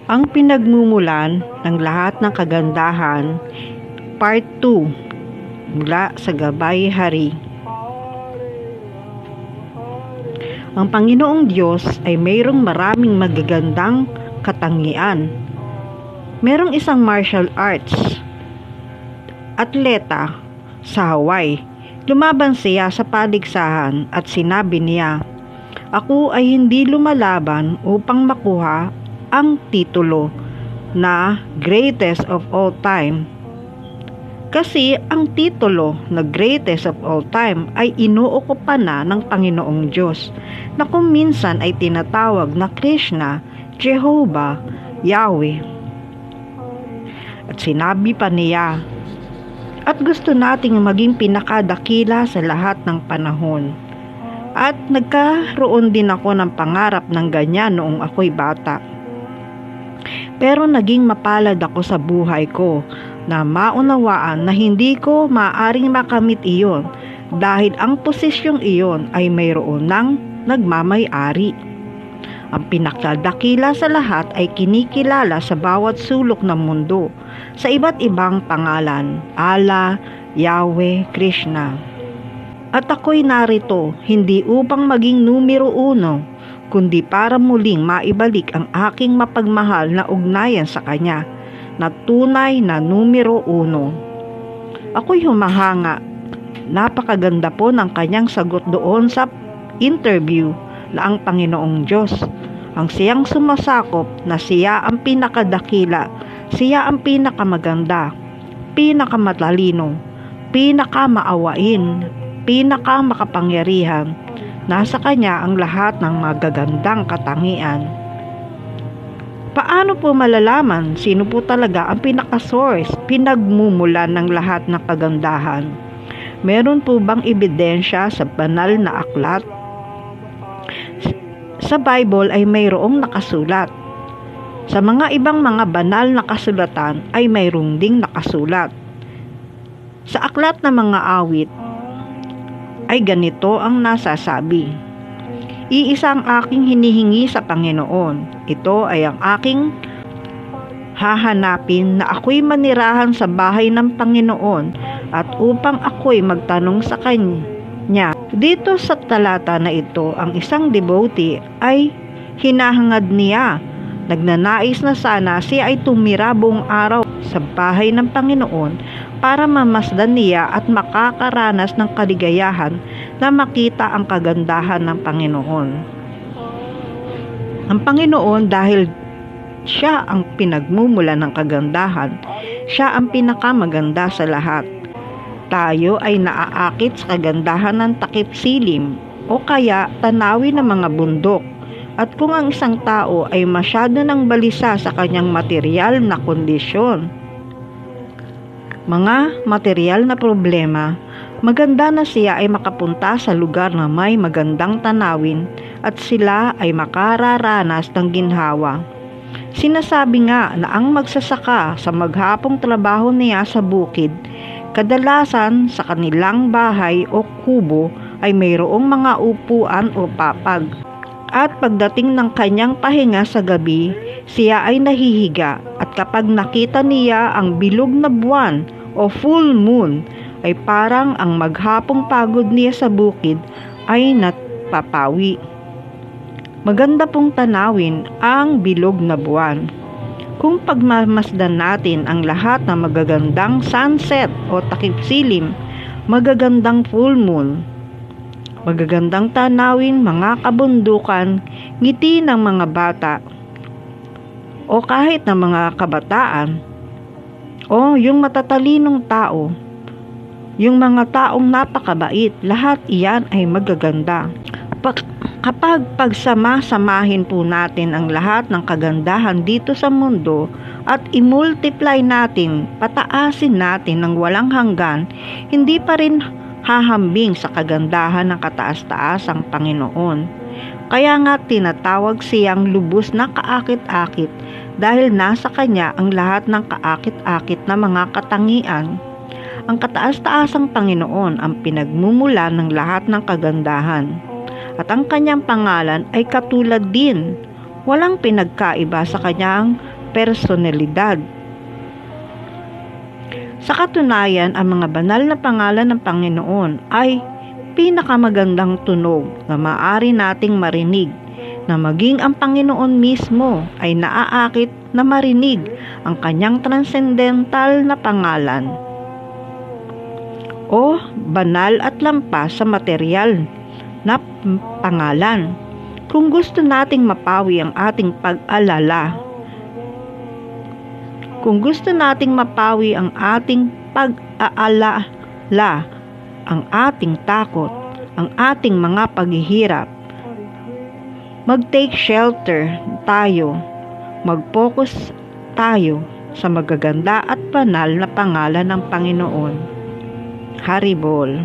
Ang pinagmumulan ng lahat ng kagandahan, Part 2, mula sa Gabay Hari. Ang Panginoong Diyos ay mayroong maraming magagandang katangian. Merong isang martial arts atleta sa Hawaii. Lumaban siya sa paligsahan at sinabi niya, "Ako ay hindi lumalaban upang makuha ang titulo na greatest of all time." Kasi ang titulo na greatest of all time ay inuukupan na ng Panginoong Diyos, na kung minsan ay tinatawag na Krishna, Jehovah, Yahweh. At sinabi pa niya, "At gusto nating maging pinakadakila sa lahat ng panahon." At nagkaroon din ako ng pangarap ng ganyan noong ako'y bata. Pero naging mapalad ako sa buhay ko na maunawaan na hindi ko maaaring makamit iyon dahil ang posisyong iyon ay mayroon ng nagmamay-ari. Ang pinakadakila sa lahat ay kinikilala sa bawat sulok ng mundo sa iba't ibang pangalan, Allah, Yahweh, Krishna. At ako'y narito hindi upang maging numero 1, kundi para muling maibalik ang aking mapagmahal na ugnayan sa Kanya, na tunay na numero 1. Ako'y humahanga. Napakaganda po ng Kanyang sagot doon sa interview na ang Panginoong Diyos, ang siyang sumasakop na siya ang pinakadakila, siya ang pinakamaganda, pinakamatalino, pinakamaawain, pinakamakapangyarihan. Nasa Kanya ang lahat ng magagandang katangian. Paano po malalaman sino po talaga ang pinaka-source, pinagmumulan ng lahat ng kagandahan? Meron po bang ebidensya sa banal na aklat? Sa Bible ay mayroong nakasulat. Sa mga ibang mga banal na kasulatan ay mayroong ding nakasulat. Sa aklat ng mga awit ay ganito ang nasasabi, "Iisa ang aking hinihingi sa Panginoon. Ito ay ang aking hahanapin, na ako'y manirahan sa bahay ng Panginoon at upang ako'y magtanong sa Kanya." Dito sa talata na ito, ang isang devotee ay hinahangad niya. Nagnanais na sana siya ay tumira buong araw sa bahay ng Panginoon para mamasdan niya at makakaranas ng kaligayahan na makita ang kagandahan ng Panginoon. Ang Panginoon, dahil siya ang pinagmumula ng kagandahan, siya ang pinakamaganda sa lahat. Tayo ay naaakit sa kagandahan ng takip silim o kaya tanawin ng mga bundok. At kung ang isang tao ay masyado ng balisa sa kanyang material na kondisyon, mga material na problema, maganda na siya ay makapunta sa lugar na may magandang tanawin at sila ay makararanas ng ginhawa. Sinasabi nga na ang magsasaka sa maghapong trabaho niya sa bukid, kadalasan sa kanilang bahay o kubo ay mayroong mga upuan o papag. At pagdating ng kanyang pahinga sa gabi, siya ay nahihiga, at kapag nakita niya ang bilog na buwan o full moon, ay parang ang maghapong pagod niya sa bukid ay napapawi. Maganda pong tanawin ang bilog na buwan. Kung pagmamasdan natin ang lahat ng magagandang sunset o takip silim, magagandang full moon, magagandang tanawin, mga kabundukan, ngiti ng mga bata, o kahit ng mga kabataan, o yung matatalinong tao, yung mga taong napakabait, lahat iyan ay magaganda. Kapag pagsama-samahin po natin ang lahat ng kagandahan dito sa mundo at i-multiply natin, pataasin natin ng walang hanggan, hindi pa rin hahambing sa kagandahan ng kataas-taasang Panginoon. Kaya nga tinatawag siyang lubos na kaakit-akit dahil nasa Kanya ang lahat ng kaakit-akit na mga katangian. Ang kataas-taasang Panginoon ang pinagmumula ng lahat ng kagandahan. At ang Kanyang pangalan ay katulad din Walang pinagkaiba sa kanyang personalidad. Sa katunayan, ang mga banal na pangalan ng Panginoon ay pinakamagandang tunog na maaari nating marinig, na maging ang Panginoon mismo ay naaakit na marinig ang kanyang transcendental na pangalan o banal at lampas sa material na pangalan. Kung gusto nating mapawi ang ating pag-alala, kung gusto nating mapawi ang ating pag-aalala, ang ating takot, ang ating mga paghihirap, mag-take shelter tayo, mag-focus tayo sa magaganda at banal na pangalan ng Panginoon. Haribol.